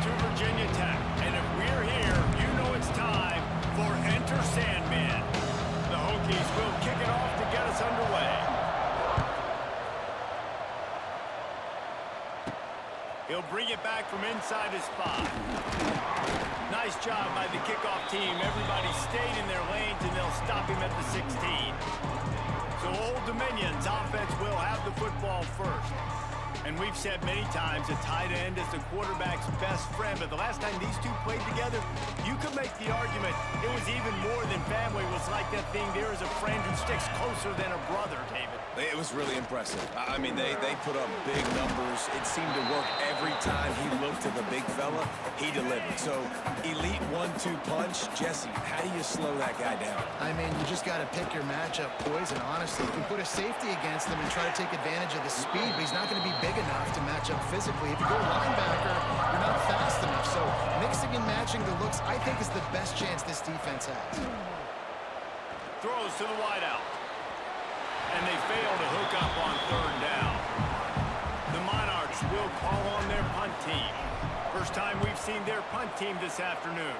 to Virginia Tech. And if we're here, you know it's time for Enter Sandman. The Hokies will kick it off to get us underway. He'll bring it back from inside his 5. Nice job by the kickoff team. Everybody stayed in their lanes, and they'll stop him at the 16. So Old Dominion's offense will have the football first. And we've said many times a tight end is the quarterback's best friend, but the last time these two played together, you could make the argument it was even more than family. It was like that thing there is a friend who sticks closer than a brother, David. It was really impressive. I mean, they put up big numbers. It seemed to work every time he looked to the big fella. He delivered. So, elite 1-2 punch. Jesse, how do you slow that guy down? I mean, you just got to pick your matchup poison, honestly. You can put a safety against him and try to take advantage of the speed, but he's not going to be big enough to match up physically. If you go linebacker, you're not fast enough. So, mixing and matching the looks, I think, is the best chance this defense has. Throws to the wideout. And they fail to hook up on 3rd down. The Monarchs will call on their punt team. First time we've seen their punt team this afternoon.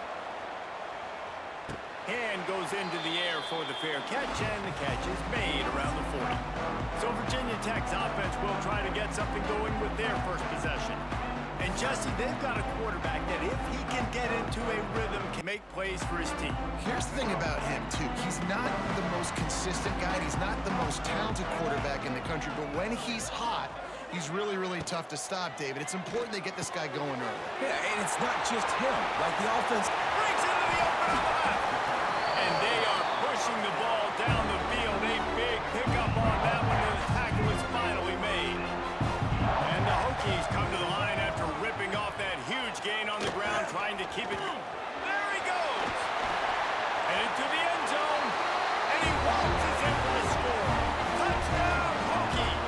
Hand goes into the air for the fair catch, and the catch is made around the 40. So Virginia Tech's offense will try to get something going with their first possession. And Jesse, they've got a quarterback that if he can get into a rhythm, can make plays for his team. Here's the thing about him, too. He's not the most consistent guy. He's not the most talented quarterback in the country. But when he's hot, he's really, really tough to stop, David. It's important they get this guy going early. Yeah, and it's not just him. Like, the offense breaks into the open on the left. And they are pushing the ball down the field. A big pickup on that one, and the tackle is finally made. And the Hokies come to the line after ripping off that huge gain on the ground, trying to keep it. There he goes. And into the end zone. And he waltzes in for the score. Touchdown, Hokies.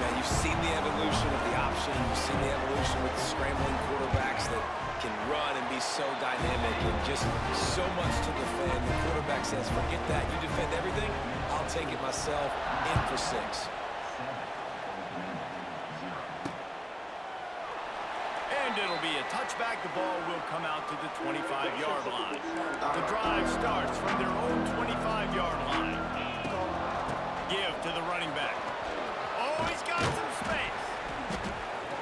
Now, you've seen the evolution of the option. You've seen the evolution with the scrambling quarterbacks that can run and be so dynamic and just so much to defend. The quarterback says, forget that. You defend everything, I'll take it myself. In for 6. And it'll be a touchback. The ball will come out to the 25-yard line. The drive starts from their own 25-yard line. Give to the running back. Oh, he's got some space.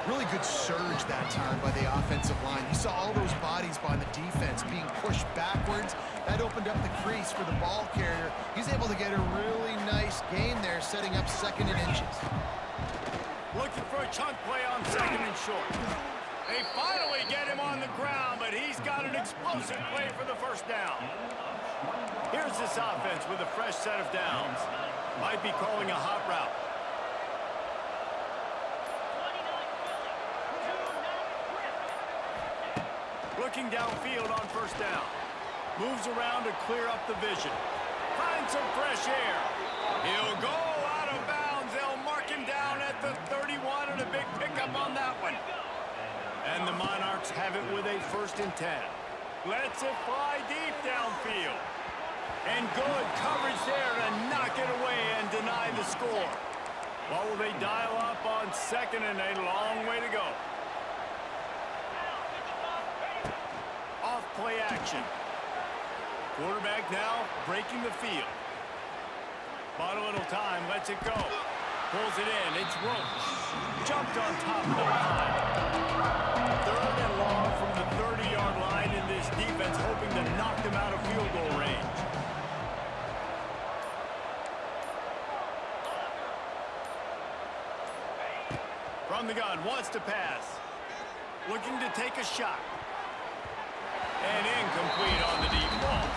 Really good surge that time by the offensive line. You saw all those bodies by the defense being pushed backwards. That opened up the crease for the ball carrier. He's able to get a really nice gain there, setting up 2nd and inches. Looking for a chunk play on 2nd and short. They finally get him on the ground, but he's got an explosive play for the 1st down. Here's this offense with a fresh set of downs. Might be calling a hot route. Looking downfield on 1st down. Moves around to clear up the vision. Finds some fresh air. He'll go out of bounds. They'll mark him down at the 31, and a big pickup on that one. And the Monarchs have it with a 1st and 10. Lets it fly deep downfield. And good coverage there to knock it away and deny the score. What will they dial up on 2nd and a long way to go? Off play action. Quarterback now breaking the field. Bought a little time, lets it go. Pulls it in, it's Roach. Jumped on top of the line. 3rd and long from the 30-yard line in this defense, hoping to knock them out of field goal range. From the gun, wants to pass. Looking to take a shot. And incomplete on the deep ball.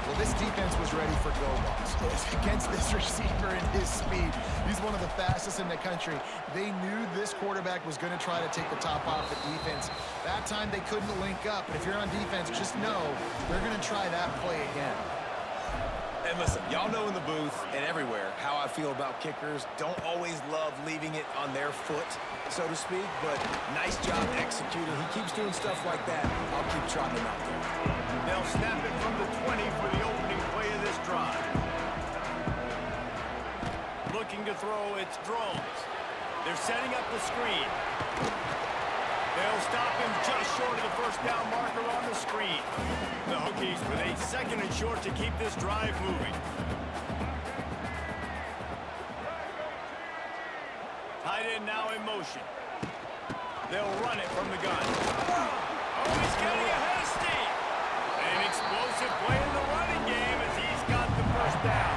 Well, this defense was ready for go-balls. Against this receiver and his speed, he's one of the fastest in the country. They knew this quarterback was going to try to take the top off the defense. That time they couldn't link up, but if you're on defense, just know they're going to try that play again. And listen, y'all know in the booth and everywhere how I feel about kickers. Don't always love leaving it on their foot, so to speak, but nice job executing. He keeps doing stuff like that. I'll keep trotting him out there. They'll snap it from the 20 for the opening play of this drive. Looking to throw, it's Drones. They're setting up the screen. They'll stop him just short of the first down marker on the screen. The Hokies with a 2nd and short to keep this drive moving. Tight end now in motion. They'll run it from the gun. Oh, he's getting ahead of steam. An explosive play in the running game as he's got the first down.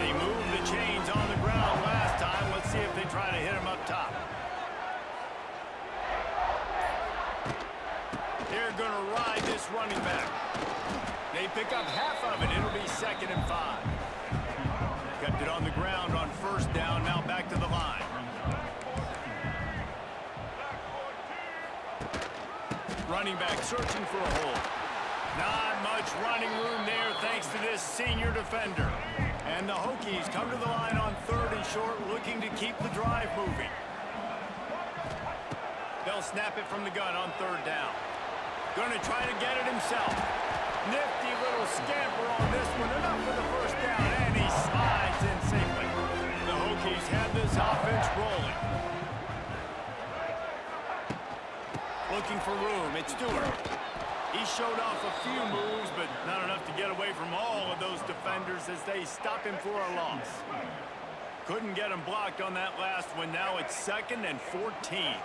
They moved the chains on the ground last time. Let's see if they try to hit him up top. They're going to ride this running back. They pick up half of it. It'll be 2nd and 5. Kept it on the ground on 1st down. Now back to the line. Running back searching for a hole. Not much running room there thanks to this senior defender. And the Hokies come to the line on 3rd and short, looking to keep the drive moving. They'll snap it from the gun on 3rd down. Going to try to get it himself. Nifty little scamper on this one. Enough for the first down, and he slides in safely. The Hokies have this offense rolling. Looking for room. It's Stewart. He showed off a few moves, but not enough to get away from all of those defenders as they stop him for a loss. Couldn't get him blocked on that last one. Now it's 2nd and 14.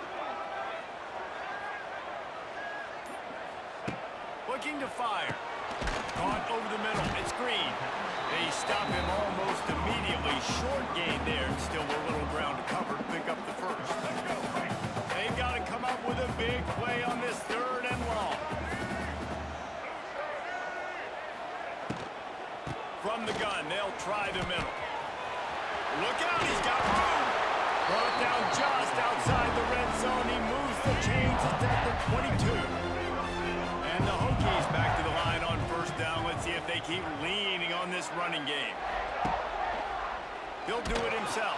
Looking to fire. Caught over the middle. It's Green. They stop him almost immediately. Short gain there. Still a little ground to cover to pick up the first. They've got to come up with a big play on this 3rd and long. From the gun, they'll try the middle. Look out, he's got room. Brought down just outside the red zone. He moves the chains. It's at the 22. And the Hokies back to the line on 1st down. Let's see if they keep leaning on this running game. He'll do it himself.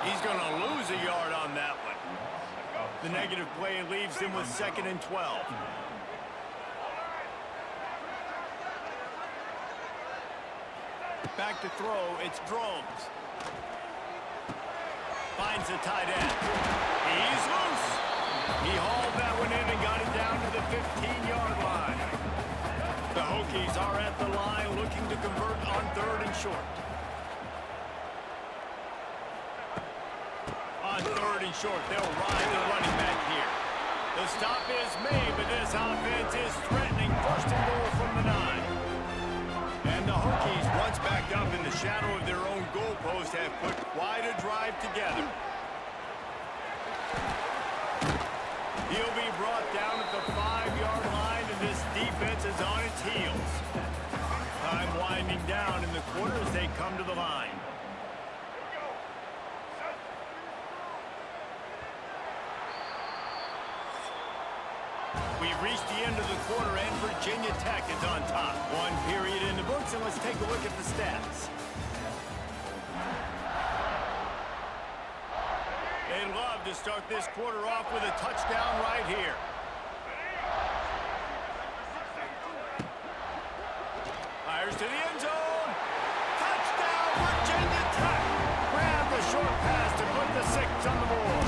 He's going to lose a yard on that one. The negative play leaves him with 2nd and 12. Back to throw, it's Drones. Finds a tight end. He's loose. He hauled that one in and got it down to the 15-yard line. The Hokies are at the line looking to convert on 3rd and short. On 3rd and short, they'll ride the running back here. The stop is made, but this offense is threatening 1st and goal from the 9. And the Hokies, once backed up in the shadow of their own goalpost, have put quite a drive together. He'll be brought down at the 5-yard line, and this defense is on its heels. Time winding down in the quarter as they come to the line. We've reached the end of the quarter, and Virginia Tech is on top. 1 period in the books, and let's take a look at the stats. They'd love to start this quarter off with a touchdown right here. Fires to the end zone. Touchdown, Virginia Tech. Grab the short pass to put the 6 on the board.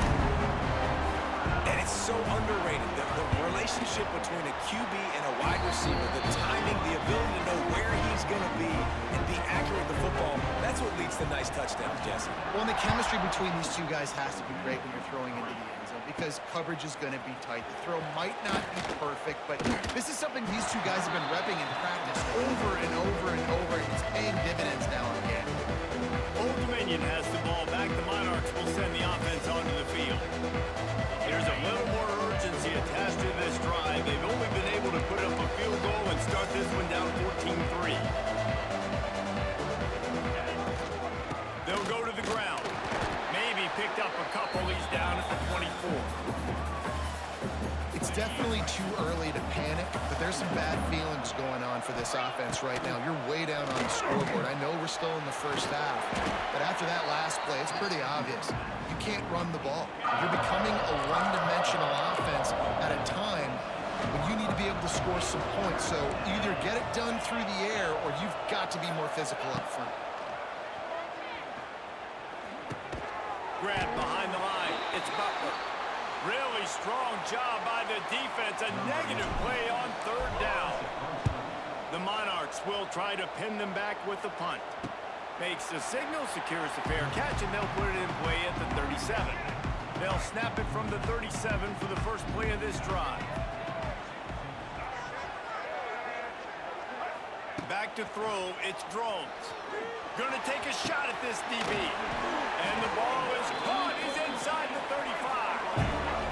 And it's so underrated, the relationship between a QB and a wide receiver, the timing, the ability to know where he's going to be and be accurate with the football, that's what leads to nice touchdowns, Jesse. Well, and the chemistry between these two guys has to be great when you're throwing into the end zone because coverage is going to be tight. The throw might not be perfect, but this is something these two guys have been repping in practice over and over and over, and it's paying dividends now and again. Old Dominion has the ball back. The Monarchs will send the offense onto the field. There's a little more urgency attached to this drive. They've only been able to put up a field goal and start this one down 14-3. They'll go to the ground. Maybe picked up a couple. He's down at the 24. It's definitely too early to panic, but there's some bad feelings going on for this offense right now. You're way down on the scoreboard. I know we're still in the first half, but after that last play, it's pretty obvious. You can't run the ball. You're becoming a one-dimensional offense at a time when you need to be able to score some points. So either get it done through the air or you've got to be more physical up front. Grab behind the line. It's Butler. Really strong job by the defense. A negative play on third down. The Monarchs will try to pin them back with the punt. Makes the signal, secures the fair catch, and they'll put it in play at the 37. They'll snap it from the 37 for the first play of this drive. Back to throw, it's Drones. Gonna take a shot at this DB. And the ball is caught. He's inside the 35.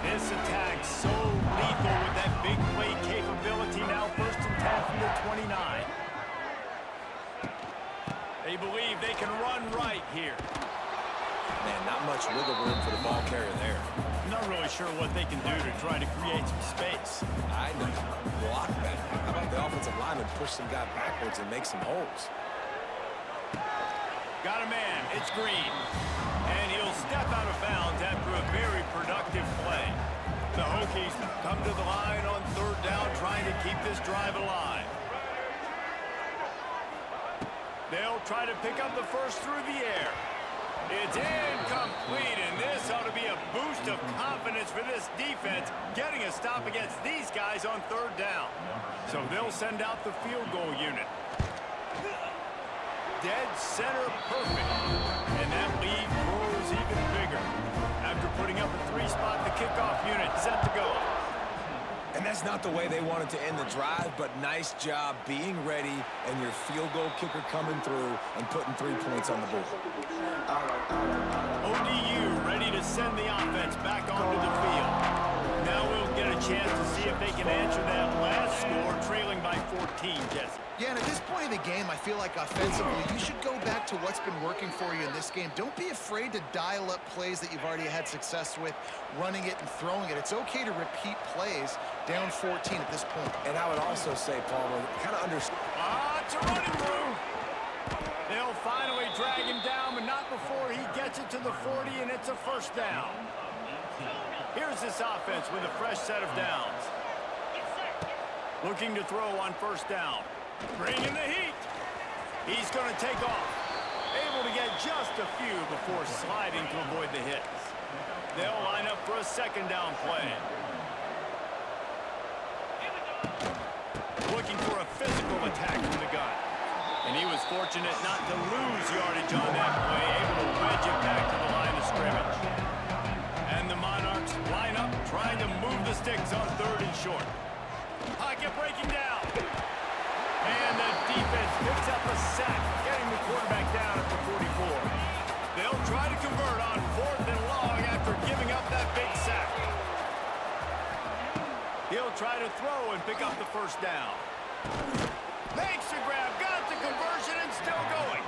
This attack so lethal with that big play capability. Now 1st and 10 from the 29. They believe they can run right here. Man, not much wiggle room for the ball carrier there. I'm not really sure what they can do to try to create some space. I know. Block better. How about the offensive lineman push some guy backwards and make some holes? Got a man. It's Green. And he'll step out of bounds after a very productive play. The Hokies come to the line on third down, trying to keep this drive alive. They'll try to pick up the first through the air. It's incomplete, and this ought to be a boost of confidence for this defense, getting a stop against these guys on third down. So they'll send out the field goal unit. Dead center perfect. And that lead grows even bigger. After putting up a 3-spot, the kickoff unit set to go. And that's not the way they wanted to end the drive, but nice job being ready and your field goal kicker coming through and putting 3 points on the board. ODU ready to send the offense back onto the field. Now we'll get a chance to see if they can answer that last score, trailing by 14, Jesse. Yeah, and at this point in the game, I feel like offensively, you should go back to what's been working for you in this game. Don't be afraid to dial up plays that you've already had success with, running it and throwing it. It's okay to repeat plays down 14 at this point. And I would also say, Palmer, kind of understand. It's a running through. They'll finally drag him down, but not before he gets it to the 40, and it's a first down. Here's this offense with a fresh set of downs. Looking to throw on first down. Bringing the heat. He's going to take off. Able to get just a few before sliding to avoid the hits. They'll line up for a second down play. Looking for a physical attack from the gun. And he was fortunate not to lose yardage on that play, able to wedge it back to the line of scrimmage. And the Monarchs line up, trying to move the sticks on third and short. Pocket breaking down. And the defense picks up a sack, getting the quarterback down at the 44. They'll try to convert on 4th and long after giving up that big sack. He'll try to throw and pick up the first down. Makes the grab, got the conversion, and still going.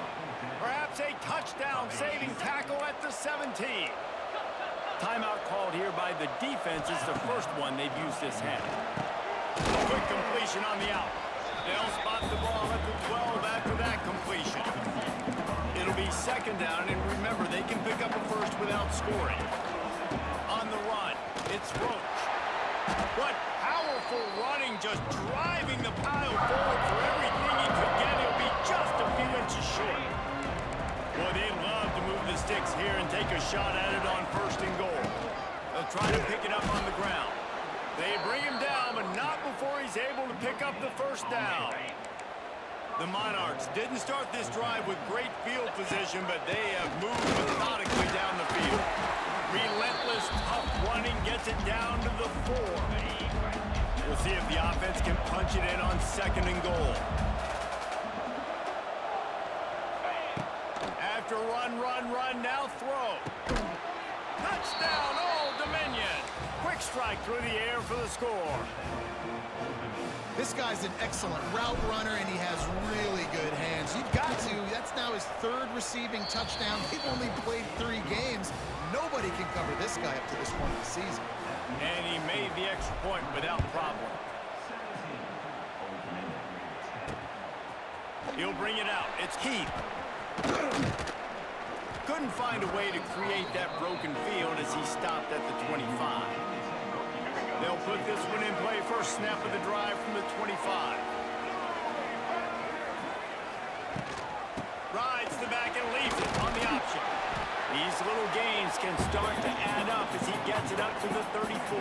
Perhaps a touchdown-saving tackle at the 17. Timeout called here by the defense is the first one they've used this half. Quick completion on the out. They'll spot the ball at the 12 after that completion. It'll be second down, and remember, they can pick up a first without scoring. On the run, it's Roach. What powerful running, just driving the pile forward for everything he could get. He'll be just a few inches short. Boy, they love to move the sticks here and take a shot at it on 1st and goal. They'll try to pick it up on the ground. They bring him down, but not before he's able to pick up the first down. The Monarchs didn't start this drive with great field position, but they have moved methodically down the field. Relentless, tough running gets it down to the 4. We'll see if the offense can punch it in on 2nd and goal. After run, now throw. Touchdown, Old Dominion. Quick strike through the air for the score. This guy's an excellent route runner, and he has really good hands. You've got to. That's now his 3rd receiving touchdown. He's only played 3 games. Nobody can cover this guy up to this point of the season. And he made the extra point without problem. He'll bring it out. It's Keith. Couldn't find a way to create that broken field as he stopped at the 25. They'll put this one in play first snap of the drive from the 25. Rides the back and leaves it on the option. These little gains can start to add up as he gets it up to the 34.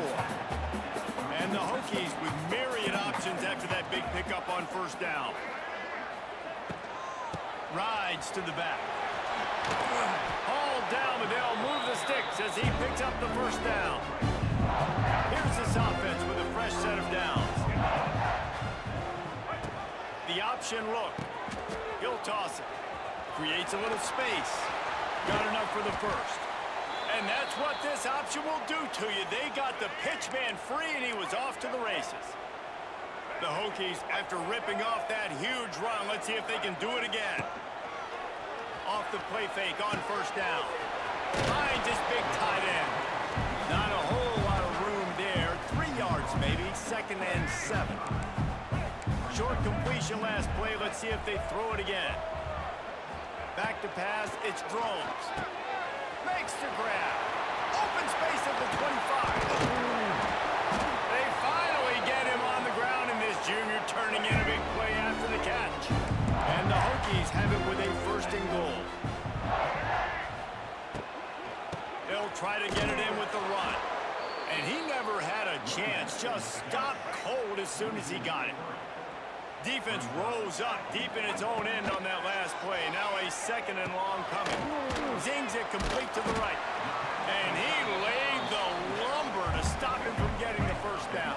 And the Hokies with myriad options after that big pickup on first down. Rides to the back. Hauled down, but they'll move the sticks as he picks up the first down. Here's this offense with a fresh set of downs. The option look. He'll toss it. Creates a little space. Got enough for the first. And that's what this option will do to you. They got the pitch man free, and he was off to the races. The Hokies, after ripping off that huge run, let's see if they can do it again. Off the play fake on first down. Finds his big tight end. Not a whole lot of room there. 3 yards maybe, 2nd and 7. Short completion last play. Let's see if they throw it again. Back to pass, it's Drones. Makes the grab. Open space at the 25. They finally get him on the ground, and this junior turning in a big play after the catch. And the Hokies have it with a 1st and goal. They'll try to get it in with the run. And he never had a chance. Just stopped cold as soon as he got it. Defense rose up deep in its own end on that last play. Now a 2nd and long coming. Zings it complete to the right. And he laid the lumber to stop him from getting the first down.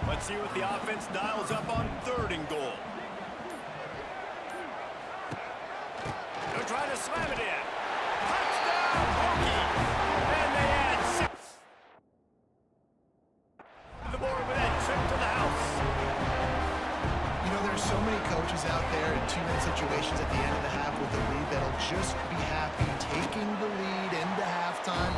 Let's see what the offense dials up on 3rd and goal. They'll try to slam it in. Touchdown, Hokie! And they add 6 to the board with that trip to the house. You know, there's so many coaches out there in 2-minute situations at the end of the half with the lead that'll just be happy taking the lead into halftime.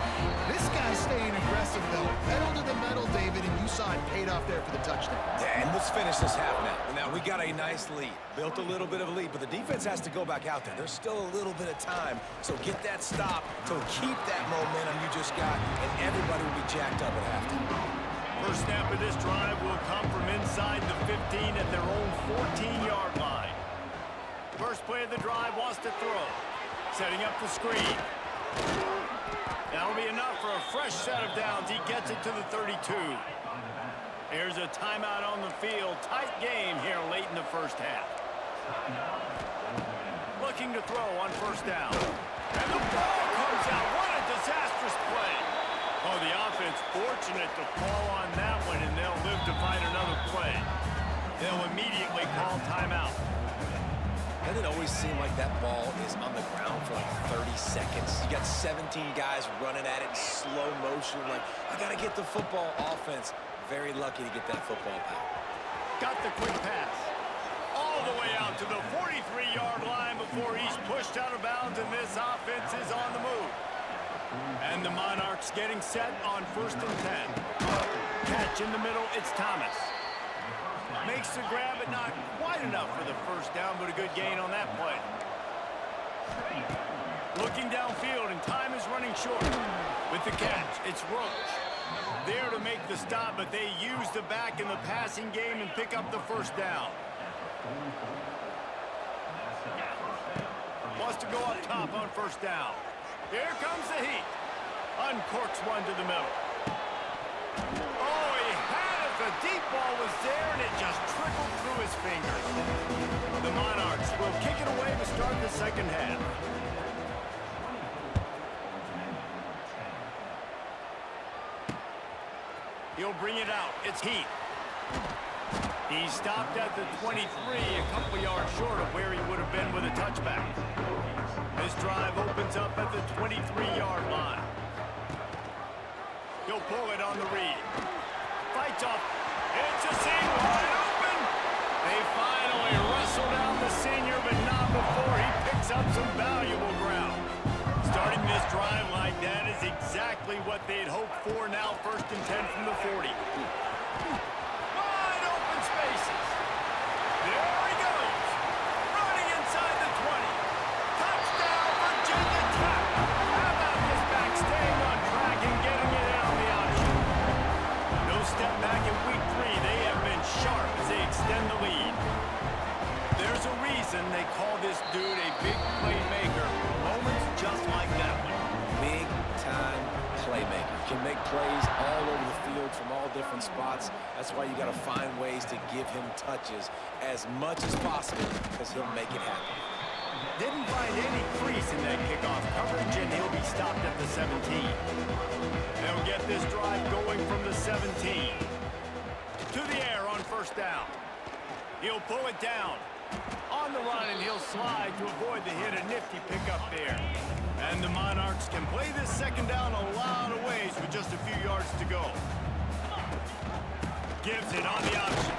This guy's staying aggressive, though. Pedal to the metal, David, and you saw it paid off there for the touchdown. Yeah, and let's finish this half now. Now, we got a nice lead. Built a little bit of a lead, but the defense has to go back out there. There's still a little bit of time, so get that stop to keep that momentum you just got, and everybody will be jacked up at halftime. First snap of this drive will come from inside the 15 at their own 14-yard line. First play of the drive wants to throw. Setting up the screen. That'll be enough for a fresh set of downs. He gets it to the 32. Here's a timeout on the field. Tight game here late in the first half. Looking to throw on first down. And the ball comes out. What a disastrous play. Oh, the offense fortunate to fall on that one, and they'll live to find another play. They'll immediately call timeout. Doesn't it always seem like that ball is on the ground for like 30 seconds? You got 17 guys running at it in slow motion. Like, I got to get the football. Offense, very lucky to get that football back. Got the quick pass. All the way out to the 43-yard line before he's pushed out of bounds, and this offense is on the move. And the Monarchs getting set on 1st and 10. Catch in the middle, it's Thomas. Makes the grab, but not quite enough for the first down, but a good gain on that play. Looking downfield, and time is running short. With the catch, it's Roach. There to make the stop, but they use the back in the passing game and pick up the first down. Wants to go up top on first down. Here comes the heat. Uncorks one to the middle. Oh, he had it. The deep ball was there, and it just trickled through his fingers. The Monarchs will kick it away to start the second half. He'll bring it out. It's Heat. He stopped at the 23, a couple yards short of where he would have been with a touchback. This drive opens up at the 23-yard line. He'll pull it on the read. Fights off. It's a seam wide open. They finally wrestle down the senior, but not before he picks up some valuable ground. Starting this drive like that is exactly what they'd hoped for. Now 1st and 10 from the 40. Wide open spaces. There he goes. Running inside the 20. Touchdown, Virginia Tech. How about this back staying on track and getting it in on the option? No step back in week 3. They have been sharp as they extend the lead. There's a reason they call this dude a big playmaker. Moments just like that. can make plays all over the field from all different spots. That's why you got to find ways to give him touches as much as possible because he'll make it happen. Didn't find any crease in that kickoff coverage, and he'll be stopped at the 17. They'll get this drive going from the 17. To the air on first down. He'll pull it down. On the run, and he'll slide to avoid the hit. A nifty pickup there. And the Monarchs can play this second down a lot of ways with just a few yards to go. Gives it on the option.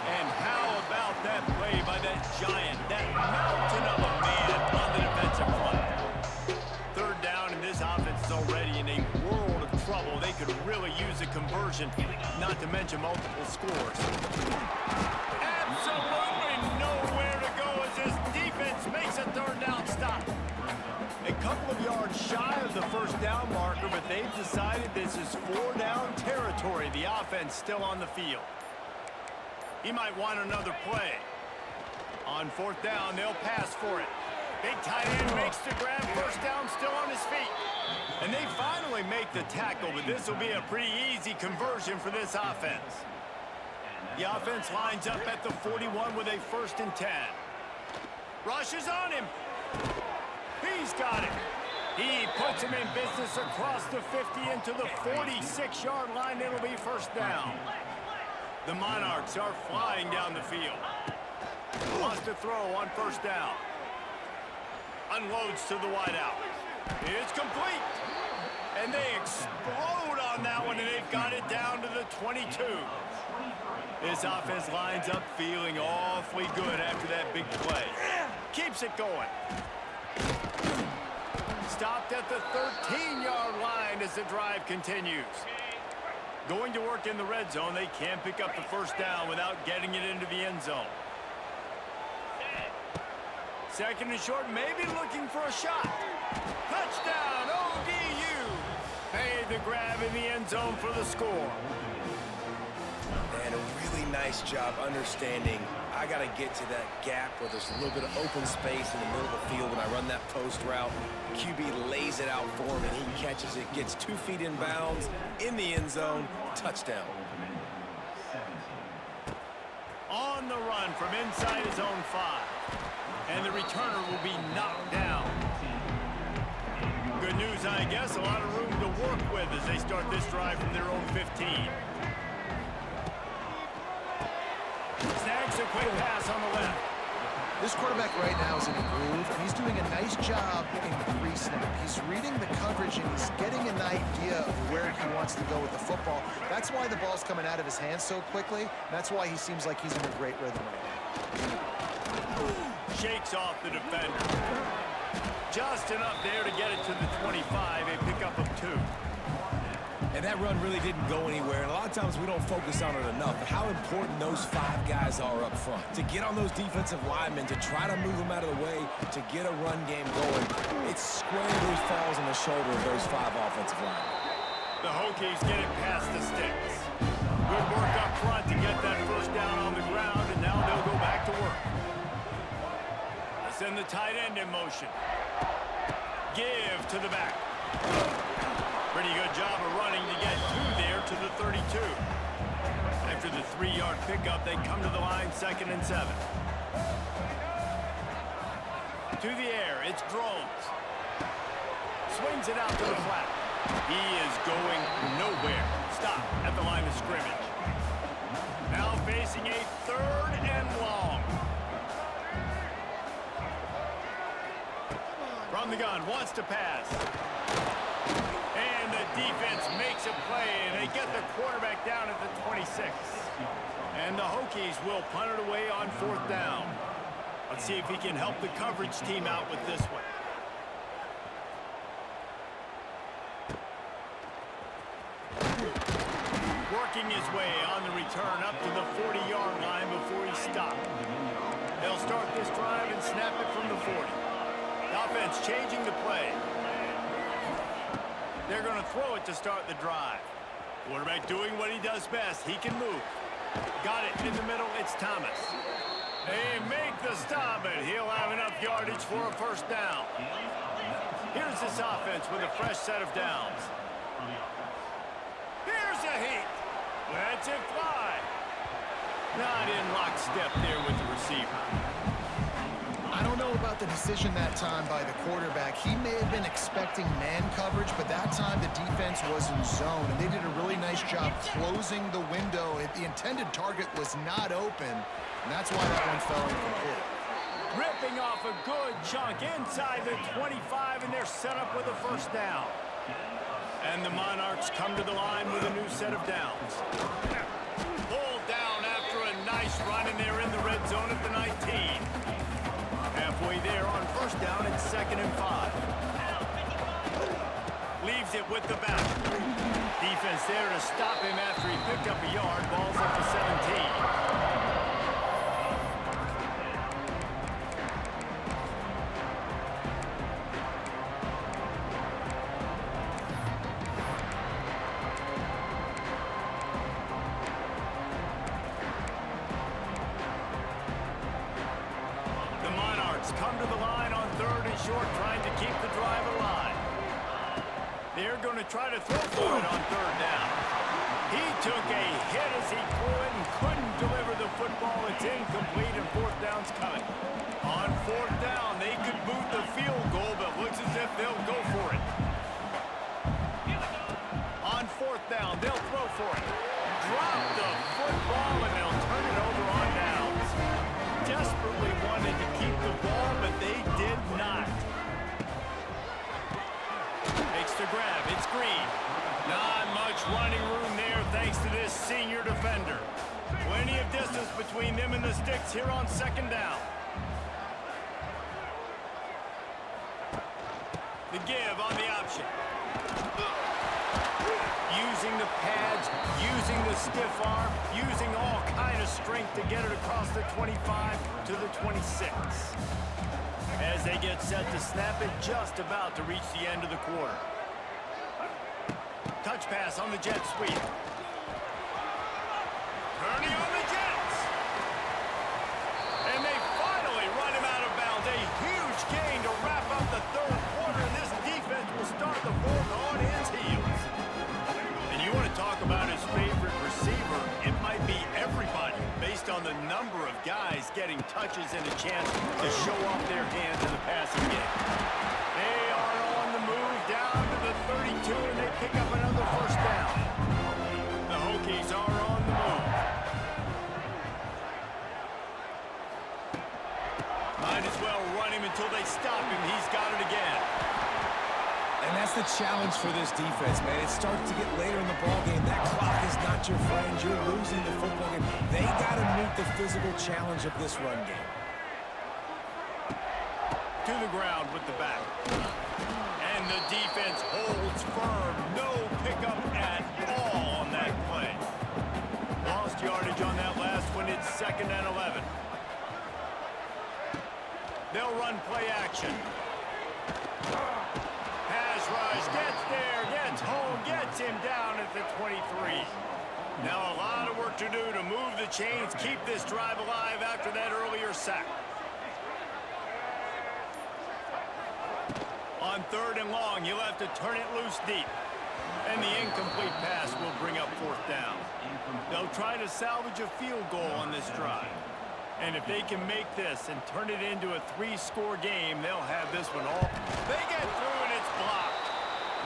And how about that play by that giant, that mountain of a man on the defensive front? Third down, and this offense is already in a world of trouble. They could really use a conversion, not to mention multiple scores. Absolutely nowhere to go as this defense makes a third down stop. A couple of yards shy of the first down marker, but they've decided this is 4-down territory. The offense still on the field. He might want another play. On fourth down, they'll pass for it. Big tight end makes the grab. First down, still on his feet. And they finally make the tackle, but this will be a pretty easy conversion for this offense. The offense lines up at the 41 with a 1st and 10. Rushes on him. He's got it. He puts him in business across the 50 into the 46-yard line. It'll be first down. The Monarchs are flying down the field. Wants to throw on first down. Unloads to the wideout. It's complete. And they explode on that one, and they've got it down to the 22. This offense lines up feeling awfully good after that big play. Keeps it going. Stopped at the 13-yard line as the drive continues. Going to work in the red zone, they can't pick up the first down without getting it into the end zone. Second and short, maybe looking for a shot. Touchdown, ODU. Made the grab in the end zone for the score. And a really nice job understanding I got to get to that gap where there's a little bit of open space in the middle of the field when I run that post route. QB lays it out for him, and he catches it, gets 2 feet in bounds, in the end zone, touchdown. On the run from inside his own 5. And the returner will be knocked down. Good news, I guess, a lot of room to work with as they start this drive from their own 15. Snags a quick pass on the left. This quarterback right now is in a groove, and he's doing a nice job in the pre-snap. He's reading the coverage, and he's getting an idea of where he wants to go with the football. That's why the ball's coming out of his hands so quickly. That's why he seems like he's in a great rhythm right now. Shakes off the defender. Just enough there to get it to the 25, a pickup of 2. And that run really didn't go anywhere, and a lot of times we don't focus on it enough, but how important those 5 guys are up front. To get on those defensive linemen, to try to move them out of the way, to get a run game going, it squarely falls on the shoulder of those 5 offensive linemen. The Hokies get it past the sticks. Good work up front to get that first down on the ground, and now they'll go back to work. Send the tight end in motion. Give to the back. Pretty good job of running to get 2 there to the 32. After the 3-yard pickup, they come to the line 2nd and 7. To the air, it's Drones. Swings it out to the flat. He is going nowhere. Stop at the line of scrimmage. Now facing a 3rd and long. From the gun, wants to pass. And the defense makes a play, and they get the quarterback down at the 26. And the Hokies will punt it away on 4th down. Let's see if he can help the coverage team out with this one. Working his way on the return up to the 40-yard line before he stopped. They'll start this drive and snap it from the 40. The offense changing the play. They're going to throw it to start the drive. Quarterback doing what he does best. He can move. Got it in the middle. It's Thomas. They make the stop, and he'll have enough yardage for a first down. Here's this offense with a fresh set of downs. Here's a heat. Lets it fly. Not in lockstep there with the receiver. I don't know about the decision that time by the quarterback. He may have been expecting man coverage, but that time the defense was in zone, and they did a really nice job closing the window. The intended target was not open, and that's why that one fell incomplete. Ripping off a good chunk inside the 25, and they're set up with a first down. And the Monarchs come to the line with a new set of downs. Pulled down after a nice run, and they're in the red zone at the 19. Halfway there on first down, it's 2nd and 5. Leaves it with the back. Defense there to stop him after he picked up a yard. Ball's up to 17. Come to the line on 3rd and short, trying to keep the drive alive. They're going to try to throw for it on 3rd down. He took a hit as he threw it and couldn't deliver the football. It's incomplete, and 4th down's coming. On 4th down, they could boot the field goal, but looks as if they'll go for it. On 4th down, they'll throw for it. Drop the football, and they'll turn it over on downs. Desperately wanted to keep the ball, but they did not. Makes the grab. It's Green. Not much running room there thanks to this senior defender. Plenty of distance between them and the sticks here on 2nd down. The give on the option. Using the pads, using the stiff arm, using all kind of strength to get it across the 25 to the 26. As they get set to snap it, just about to reach the end of the quarter. Touch pass on the jet sweep. Turning on the Jets. And they finally run him out of bounds. A huge gain to wrap up the 3rd quarter, and this defense will start the 4th on his heels. You want to talk about his favorite receiver, it might be everybody based on the number of guys getting touches and a chance to show off their hands in the passing game. They are on the move down to the 32, and they pick up another first down. The Hokies are on the move. Might as well run him until they stop him. He's got it again. And that's the challenge for this defense, man. It starts to get later in the ballgame. That clock is not your friend. You're losing the football game. They got to meet the physical challenge of this run game. To the ground with the back. And the defense holds firm. No pickup at all on that play. Lost yardage on that last one. It's 2nd and 11. They'll run play action. Rush gets there, gets home, gets him down at the 23. Now a lot of work to do to move the chains, keep this drive alive after that earlier sack. On 3rd and long, you'll have to turn it loose deep. And the incomplete pass will bring up 4th down. They'll try to salvage a field goal on this drive. And if they can make this and turn it into a 3-score game, they'll have this one all. They get through and it's blocked.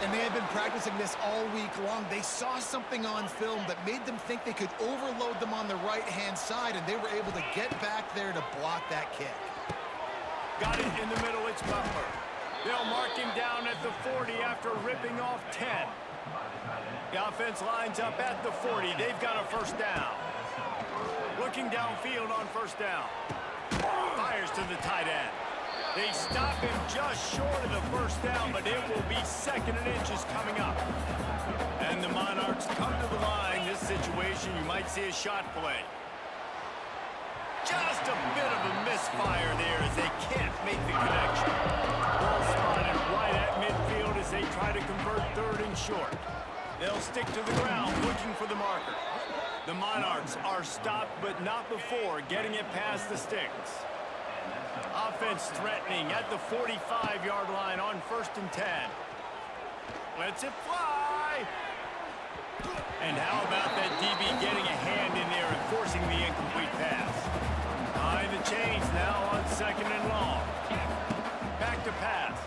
And they had been practicing this all week long. They saw something on film that made them think they could overload them on the right-hand side, and they were able to get back there to block that kick. Got it in the middle, it's Butler. They'll mark him down at the 40 after ripping off 10. The offense lines up at the 40. They've got a first down. Looking downfield on first down. Fires to the tight end. They stop him just short of the first down, but it will be 2nd and inches coming up. And the Monarchs come to the line. This situation, you might see a shot play. Just a bit of a misfire there as they can't make the connection. Ball spotted right at midfield as they try to convert 3rd and short. They'll stick to the ground looking for the marker. The Monarchs are stopped, but not before getting it past the sticks. Offense threatening at the 45-yard line on 1st and 10. Lets it fly. try. And how about that DB getting a hand in there and forcing the incomplete pass? Behind the chains now on 2nd and long. Back to pass.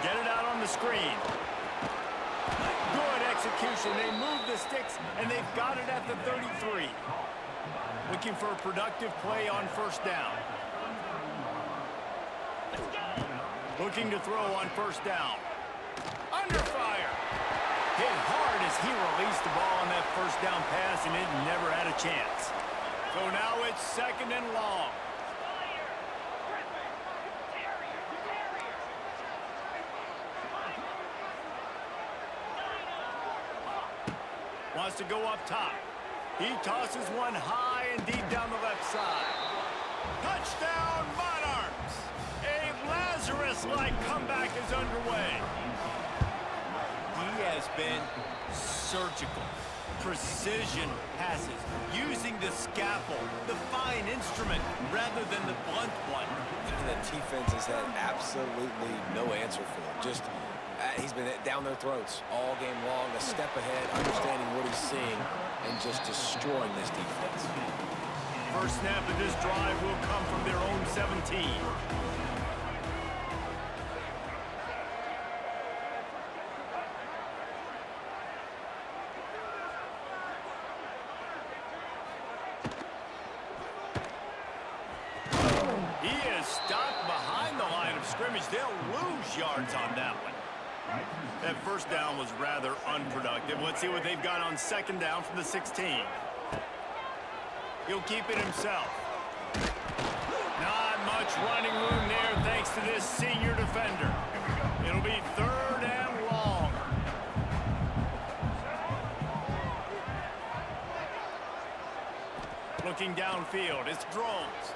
Get it out on the screen. Good execution. They move the sticks, and they've got it at the 33. Looking for a productive play on 1st down. Looking to throw on 1st down. Under fire. Hit hard as he released the ball on that 1st down pass, and it never had a chance. So now it's 2nd and long. Wants to go up top. He tosses one high and deep down the left side. Touchdown, Monarchs! A Lazarus-like comeback is underway. He has been surgical. Precision passes, using the scalpel, the fine instrument, rather than the blunt one. And the defense has had absolutely no answer for him. Just, he's been down their throats all game long, a step ahead, understanding what he's seeing, and just destroying this defense. First snap of this drive will come from their own 17. Stopped behind the line of scrimmage. They'll lose yards on that one. That 1st down was rather unproductive. Let's see what they've got on 2nd down from the 16. He'll keep it himself. Not much running room there thanks to this senior defender. It'll be 3rd and long. Looking downfield, it's Drones.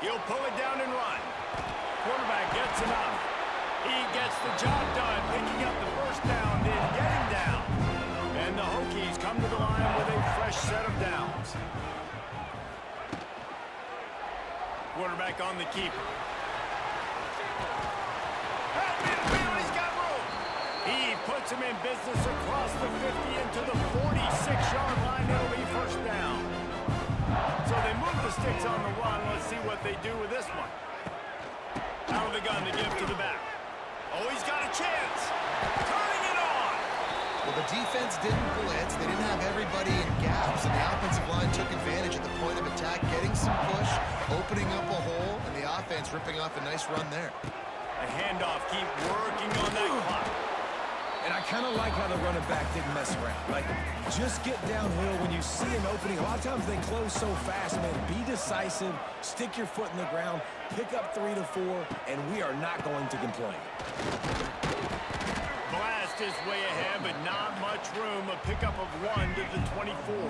He'll pull it down and run. Quarterback gets him up. He gets the job done, picking up the 1st down, then getting down. And the Hokies come to the line with a fresh set of downs. Quarterback on the keeper. At midfield, he's got room. He puts him in business across the 50 into the 46-yard line. It'll be 1st down. So they move the sticks on the run. Let's see what they do with this one. Out of the gun to give to the back. Oh, he's got a chance. Turning it on. Well, the defense didn't blitz. They didn't have everybody in gaps, and the offensive line took advantage at the point of attack, getting some push, opening up a hole, and the offense ripping off a nice run there. The handoff, keep working on that clock. And I kind of like how the running back didn't mess around. Like, just get downhill when you see an opening. A lot of times they close so fast, man. Be decisive, stick your foot in the ground, pick up 3 to 4, and we are not going to complain. Blast is way ahead, but not much room. A pickup of 1 to the 24.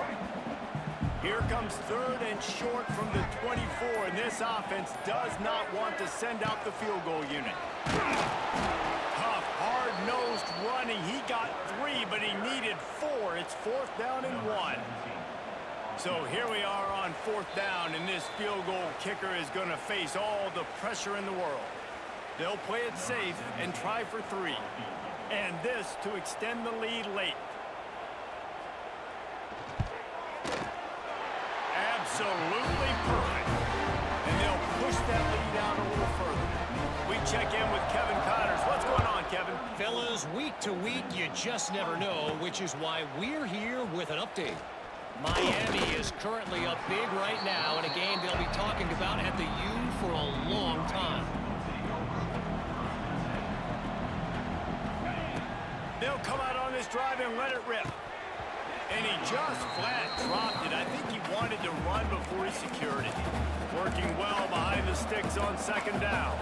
Here comes 3rd and short from the 24, and this offense does not want to send out the field goal unit. Tough, hard-nosed running. He got 3, but he needed 4. It's 4th down and 1. So here we are on 4th down, and this field goal kicker is going to face all the pressure in the world. They'll play it safe and try for 3. And this to extend the lead late. Absolutely perfect. And they'll push that lead out a little further. We check in with Kevin Connors. What's going on, Kevin? Fellas, week to week, you just never know, which is why we're here with an update. Miami is currently up big right now in a game they'll be talking about at the U for a long time. They'll come out on this drive and let it rip. And he just flat dropped it. I think he wanted to run before he secured it. Working well behind the sticks on 2nd down.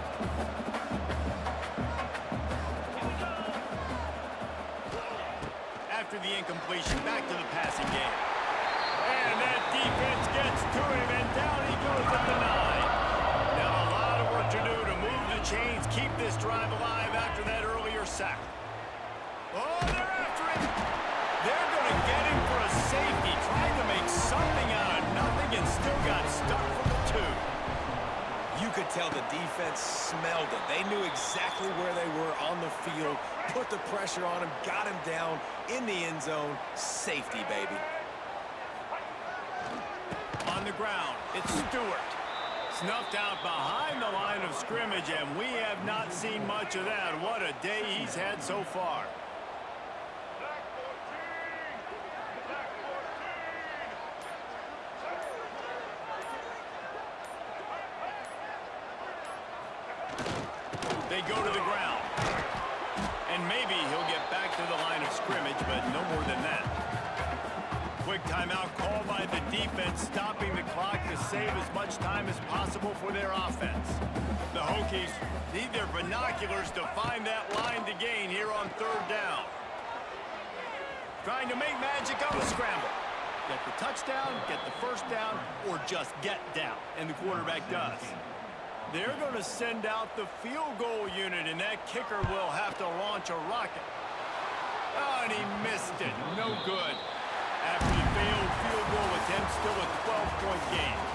After the incompletion, back to the passing game. And that defense gets to him, and down he goes at the 9. Now a lot of work to do to move the chains, keep this drive alive after that earlier sack. Oh, they're after him. They're going to get him for a safety, trying to make something out of nothing and still got stuck for the 2. You could tell the defense smelled it. They knew exactly where they were on the field, put the pressure on him, got him down in the end zone. Safety, baby. On the ground, it's Stewart. Snuffed out behind the line of scrimmage, and we have not seen much of that. What a day he's had so far. They go to the ground. And maybe he'll get back to the line of scrimmage, but no more than that. Quick timeout called by the defense, stopping the clock to save as much time as possible for their offense. The Hokies need their binoculars to find that line to gain here on third down. Trying to make magic on the scramble. Get the touchdown, get the first down, or just get down. And the quarterback does. They're going to send out the field goal unit, and that kicker will have to launch a rocket. Oh, and he missed it. No good. After the failed field goal attempt, still a 12-point game.